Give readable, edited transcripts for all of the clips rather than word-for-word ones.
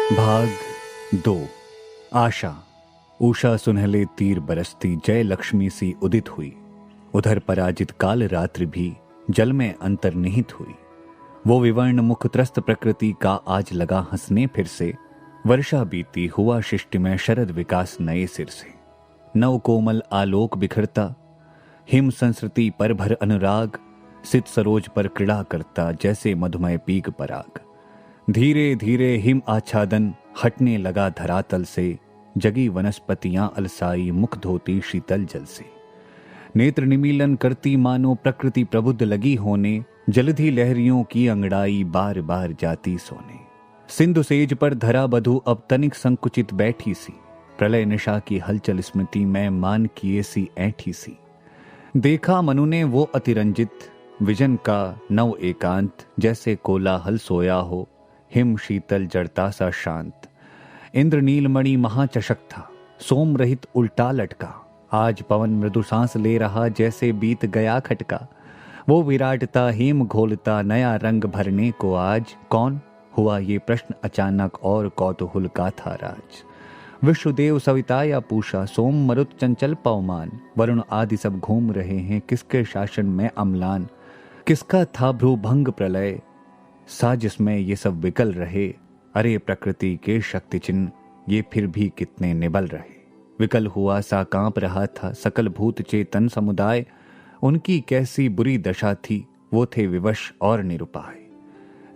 भाग 2। आशा। उषा सुनहले तीर बरसती जय लक्ष्मी सी उदित हुई। उधर पराजित काल रात्रि भी जल में अंतर्निहित हुई। वो विवर्ण मुख त्रस्त प्रकृति का आज लगा हंसने फिर से। वर्षा बीती हुआ शिष्टि में शरद विकास नए सिर से। नव कोमल आलोक बिखरता हिम संस्कृति पर भर अनुराग। सित सरोज पर क्रीड़ा करता जैसे मधुमय पीक पराग। धीरे धीरे हिम आच्छादन हटने लगा धरातल से। जगी वनस्पतियां अलसाई मुख धोती शीतल जल से। नेत्र निमीलन करती मानो प्रकृति प्रबुद्ध लगी होने। जलधि लहरियों की अंगड़ाई बार बार जाती सोने। सिंधु सेज पर धरा बधु अब तनिक संकुचित बैठी सी। प्रलय निशा की हलचल स्मृति में मान किए सी ऐठी सी। देखा मनु ने वो अतिरंजित विजन का नव एकांत। जैसे कोलाहल सोया हो हिम शीतल जड़ता सा शांत। इंद्र नीलमणि महाचषक था सोम रहित उल्टा लटका। आज पवन मृदु सांस ले रहा जैसे बीत गया खटका। वो विराटता हेम घोलता नया रंग भरने को आज। कौन हुआ ये प्रश्न अचानक और कौतूहल का था राज। विश्वदेव सविता या पूषा सोम मरुत चंचल पवमान। वरुण आदि सब घूम रहे हैं किसके शासन में अम्लान। किसका था भ्रूभंग प्रलय सा जिसमें ये सब विकल रहे। अरे प्रकृति के शक्ति चिन्ह ये फिर भी कितने निबल रहे। विकल हुआ सा कांप रहा था सकल भूत चेतन समुदाय। उनकी कैसी बुरी दशा थी वो थे विवश और निरुपाय।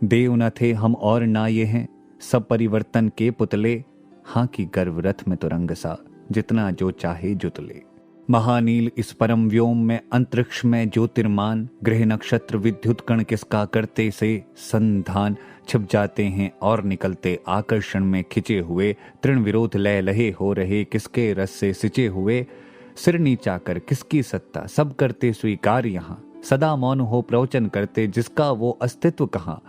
देव न थे हम और ना ये हैं सब परिवर्तन के पुतले। हाँ की गर्व रथ में तुरंग सा जितना जो चाहे जुतले। महानील इस परम व्योम में अंतरिक्ष में ज्योतिर्मान। ग्रह नक्षत्र विद्युत कण किसका करते से संधान। छिप जाते हैं और निकलते आकर्षण में खिंचे हुए। तृण विरोध लय लहे हो रहे किसके रस से सिंचे हुए। सिर नीचा कर किसकी सत्ता सब करते स्वीकार यहाँ। सदा मौन हो प्रवचन करते जिसका वो अस्तित्व कहाँ।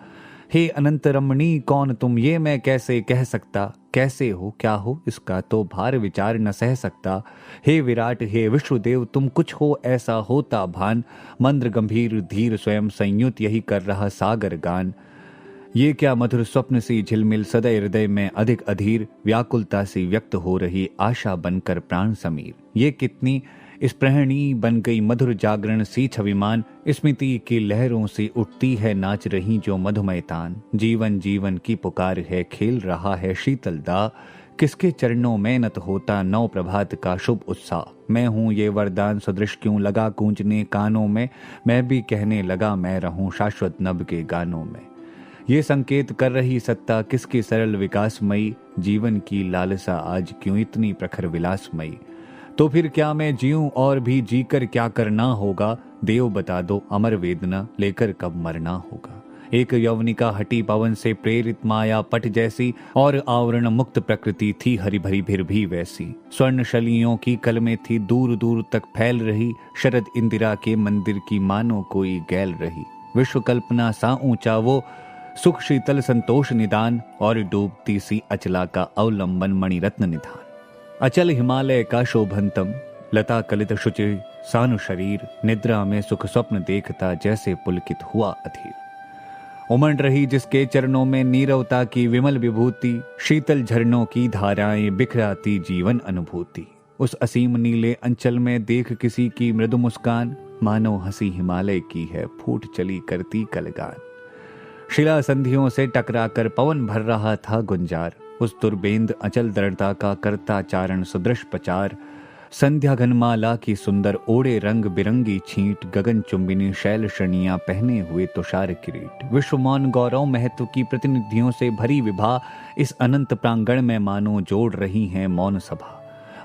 हे अनंत रमणी कौन तुम ये मैं कैसे कह सकता। कैसे हो क्या हो इसका तो भार विचार न सह सकता। हे विराट हे विश्वदेव तुम कुछ हो ऐसा होता भान। मंद्र गंभीर धीर स्वयं संयुत यही कर रहा सागर गान। ये क्या मधुर स्वप्न सी झिलमिल सदै हृदय में अधिक अधीर। व्याकुलता सी व्यक्त हो रही आशा बनकर प्राण समीर। ये कितनी स्प्रहणी बन गई मधुर जागरण सी छविमान। स्मृति की लहरों से उठती है नाच रही जो मधुमय तान। जीवन जीवन की पुकार है खेल रहा है शीतल दा। किसके चरणों में नत होता नव प्रभात का शुभ उत्साह। मैं हूँ ये वरदान सदृश क्यों लगा गूंजने कानों में। मैं भी कहने लगा मैं रहूं शाश्वत नभ के गानों में। ये संकेत कर रही सत्ता किसकी सरल विकासमयी। जीवन की लालसा आज क्यों इतनी प्रखर विलासमयी। तो फिर क्या मैं जीऊं और भी जीकर क्या करना होगा। देव बता दो अमर वेदना लेकर कब मरना होगा। एक यवनिका हटी पवन से प्रेरित माया पट जैसी। और आवरण मुक्त प्रकृति थी हरी भरी फिर भी वैसी। स्वर्ण शलियों की कलमें थी दूर दूर तक फैल रही। शरद इंदिरा के मंदिर की मानो कोई गैल रही। विश्व कल्पना सा ऊंचा वो सुख शीतल संतोष निदान। और डूबती सी अचला का अवलंबन मणिरत्न निधान। अचल हिमालय का शोभनतम लता कलित शुचि सानु शरीर। निद्रा में सुख स्वप्न देखता जैसे पुलकित हुआ अधीर। उमड़ रही जिसके चरणों में नीरवता की विमल विभूति। शीतल झरनों की धाराएं बिखराती जीवन अनुभूति। उस असीम नीले अंचल में देख किसी की मृदु मुस्कान। मानो हंसी हिमालय की है फूट चली करती कलगान। शिला संधियों से टकराकर पवन भर रहा था गुंजार। उस दुर्बेंद अचल दृढ़ता का करता चारण सुदृश प्रचार। संध्या घनमाला की सुंदर ओढ़े रंग बिरंगी छींट। गगन चुंबिनी शैल श्रेणियां पहने हुए तुषार किरीट। विश्वमान गौरव महत्व की प्रतिनिधियों से भरी विभा। इस अनंत प्रांगण में मानो जोड़ रही हैं मौन सभा।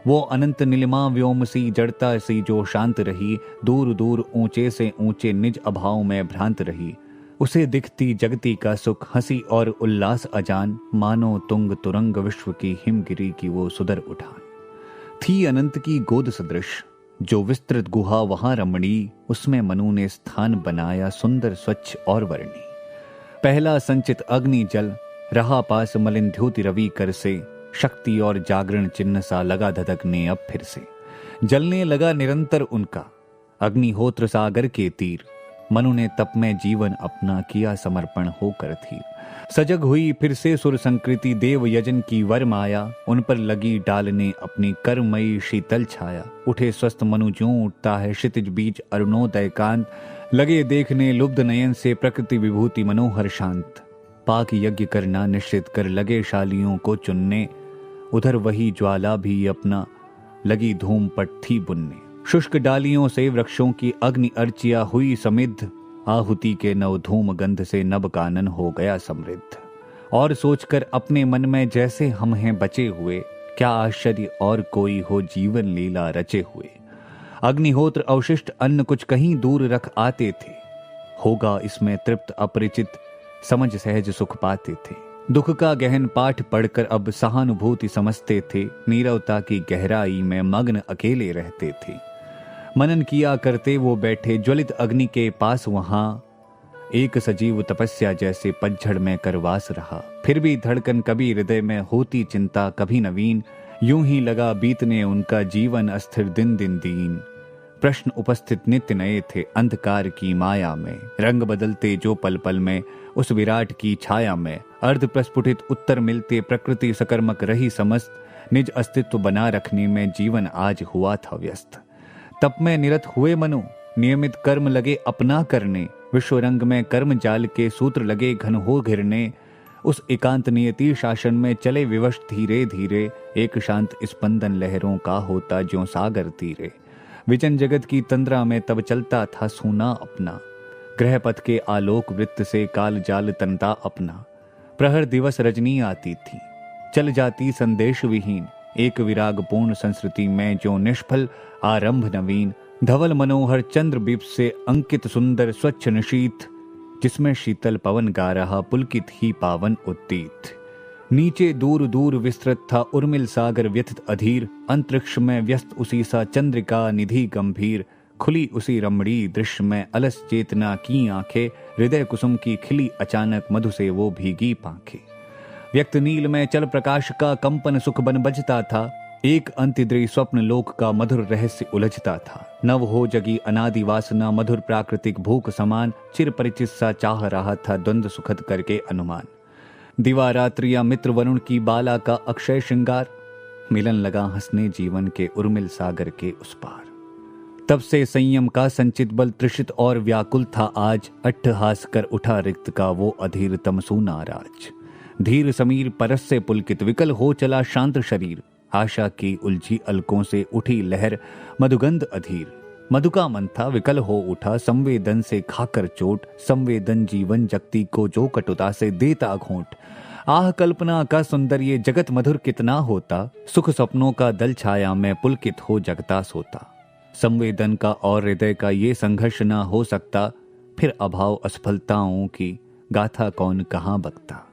वो अनंत नीलिमा व्योम सी जड़ता सी जो शांत रही। दूर दूर ऊंचे से ऊंचे निज अभाव में भ्रांत रही। उसे दिखती जगती का सुख हंसी और उल्लास अजान। मानो तुंग तुरंग विश्व की हिमगिरी की वो सुदर उठान। थी अनंत की गोद सदृश जो विस्तृत गुहा वहां रमणी। उसमें मनु ने स्थान बनाया सुंदर स्वच्छ और वर्णी। पहला संचित अग्नि जल रहा पास मलिन द्योति रवि कर से। शक्ति और जागरण चिन्ह सा लगा धधकने अब फिर से। जलने लगा निरंतर उनका अग्निहोत्र सागर के तीर। मनु ने तप में जीवन अपना किया समर्पण होकर थी। सजग हुई फिर से सुर संकृति, देव यजन की वर माया, उन पर लगी डालने अपनी कर्मयी शीतल छाया। उठे स्वस्थ मनु ज्यों उठता है क्षितिज बीच अरुणोदय कांत, लगे देखने लुब्ध नयन से प्रकृति विभूति मनोहर शांत। पाक यज्ञ करना निश्चित कर लगे शालियों को चुनने, उधर वही ज्वाला भी अपना लगी धूम पट्टी बुनने। शुष्क डालियों से वृक्षों की अग्नि अर्चिया हुई समिद्ध, आहुति के नव धूम गंध से नभ कानन हो गया समृद्ध। और सोचकर अपने मन में जैसे हम हैं बचे हुए, क्या आश्चर्य और कोई हो जीवन लीला रचे हुए। अग्निहोत्र अवशिष्ट अन्न कुछ कहीं दूर रख आते थे, होगा इसमें तृप्त अपरिचित समझ सहज सुख पाते थे। दुख का गहन पाठ पढ़कर अब सहानुभूति समझते थे, नीरवता की गहराई में मग्न अकेले रहते थे। मनन किया करते वो बैठे ज्वलित अग्नि के पास, वहां एक सजीव तपस्या जैसे पतझड़ में करवास रहा। फिर भी धड़कन कभी हृदय में होती चिंता कभी नवीन, यूं ही लगा बीतने उनका जीवन अस्थिर दिन दिन दीन। प्रश्न उपस्थित नित्य नए थे अंधकार की माया में, रंग बदलते जो पल पल में उस विराट की छाया में। अर्ध प्रस्फुटित उत्तर मिलते प्रकृति सकर्मक रही समस्त, निज अस्तित्व बना रखने में जीवन आज हुआ था व्यस्त। तप में निरत हुए मनु नियमित कर्म लगे अपना करने, विश्व रंग में कर्म जाल के सूत्र लगे घन हो घिरने। उस एकांत नियति शासन में चले विवश धीरे धीरे, एक शांत स्पंदन लहरों का होता ज्यों सागर तीरे। विजन जगत की तंद्रा में तब चलता था सूना अपना, ग्रह पथ के आलोक वृत्त से काल जाल तनता अपना। प्रहर दिवस रजनी आती थी, चल जाती संदेश विहीन, एक विराग पूर्ण संस्कृति में जो निष्फल आरंभ नवीन। धवल मनोहर चंद्र बीप से अंकित सुंदर स्वच्छ निशीथ, जिसमें शीतल पवन गा रहा पुलकित ही पावन उद्दीत। नीचे दूर दूर विस्तृत था उर्मिल सागर व्यथित अधीर, अंतरिक्ष में व्यस्त उसी सा चंद्रिका निधि गंभीर। खुली उसी रमणी दृश्य में अलस चेतना की आंखें, हृदय कुसुम की खिली अचानक मधु से वो भीगी पांखें। व्यक्त नील में चल प्रकाश का कंपन सुख बन बजता था, एक अंतद्री स्वप्न लोक का मधुर रहस्य उलझता था। नव हो जगी अनादि वासना मधुर प्राकृतिक भूख समान, चिर परिचित सा चाह रहा था द्वंद्व सुखद करके अनुमान। दिवा रात्रि या मित्र वरुण की बाला का अक्षय श्रृंगार, मिलन लगा हंसने जीवन के उर्मिल सागर के उस पार। तब से संयम का संचित बल त्रिषित और व्याकुल था आज, अट्टहास कर उठा रिक्त का वो अधीर तमसू नाराज। धीर समीर परस से पुलकित विकल हो चला शांत शरीर, आशा की उलझी अलकों से उठी लहर मधुगंध अधीर। मधु का मन था विकल हो उठा संवेदन से खाकर चोट, संवेदन जीवन जगती को जो कटुता से देता घोंट। आह कल्पना का सुंदर जगत मधुर कितना होता, सुख सपनों का दल छाया में पुलकित हो जगता सोता। संवेदन का और हृदय का ये संघर्ष ना हो सकता, फिर अभाव असफलताओं की गाथा कौन कहाँ बकता।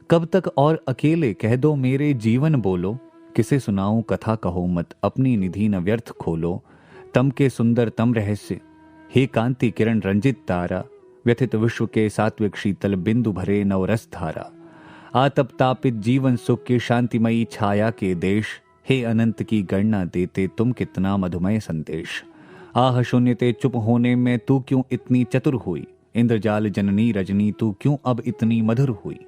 कब तक और अकेले कह दो मेरे जीवन बोलो, किसे सुनाऊं कथा कहो मत अपनी निधि न व्यर्थ खोलो। तम के सुंदर तम रहस्य हे कांति किरण रंजित तारा, व्यथित विश्व के सात्विक शीतल बिंदु भरे नवरस धारा। आतप तापित जीवन सुख की शांतिमयी छाया के देश, हे अनंत की गणना देते तुम कितना मधुमय संदेश। आह शून्यते चुप होने में तू क्यों इतनी चतुर हुई, इंद्रजाल जननी रजनी तू क्यों अब इतनी मधुर हुई।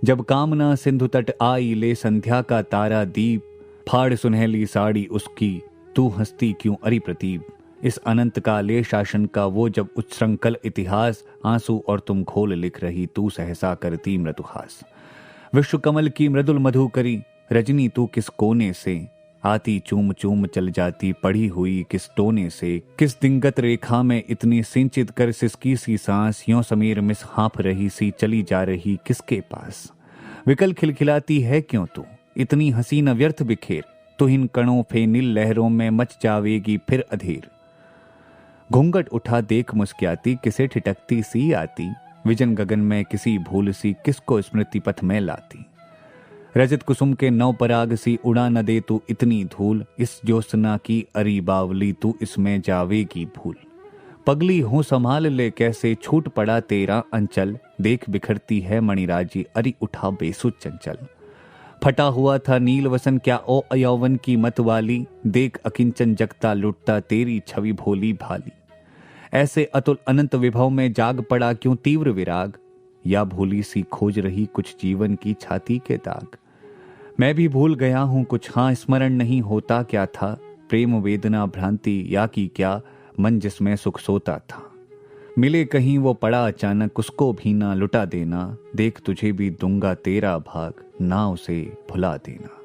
जब कामना सिंधु तट आई ले संध्या का तारा दीप, फाड़ सुनहली साड़ी उसकी तू हंसती क्यों अरि प्रतीप। इस अनंत काले शासन का वो जब उच्छृंखल इतिहास, आंसू और तुम घोल लिख रही तू सहसा करती मृदुहास। विश्व कमल की मृदुल मधु करी रजनी तू किस कोने से, आती चूम चूम चल जाती पड़ी हुई किस टोने से। किस दिंगत रेखा में इतनी सिंचित कर सिसकी सी सांस, यों समीर मिस हाँफ रही सी चली जा रही किसके पास। विकल खिलखिलाती है क्यों तू इतनी हसीन व्यर्थ बिखेर, तो इन कणों फेनिल लहरों में मच जावेगी फिर अधीर। घूंघट उठा देख मुस्कियाती किसे ठिठकती सी आती, विजन गगन में किसी भूल सी किसको स्मृति पथ में लाती। रजत कुसुम के नव पराग सी उड़ा न दे तू इतनी धूल, इस ज्योत्सना की अरी बावली तू इसमें जावेगी भूल। पगली हूं संभाल ले कैसे छूट पड़ा तेरा अंचल, देख बिखरती है मणिराजी अरि उठा बेसुध चंचल। फटा हुआ था नील वसन क्या ओ अयौवन की मत वाली, देख अकिंचन जगता लुटता तेरी छवि भोली भाली। ऐसे अतुल अनंत विभव में जाग पड़ा क्यों तीव्र विराग, या भूली सी खोज रही कुछ जीवन की छाती के दाग। मैं भी भूल गया हूं कुछ, हाँ स्मरण नहीं होता क्या था, प्रेम वेदना भ्रांति या की क्या, मन जिसमें सुख सोता था। मिले कहीं वो पड़ा अचानक, उसको भी ना लुटा देना, देख तुझे भी दूंगा तेरा भाग, ना उसे भुला देना।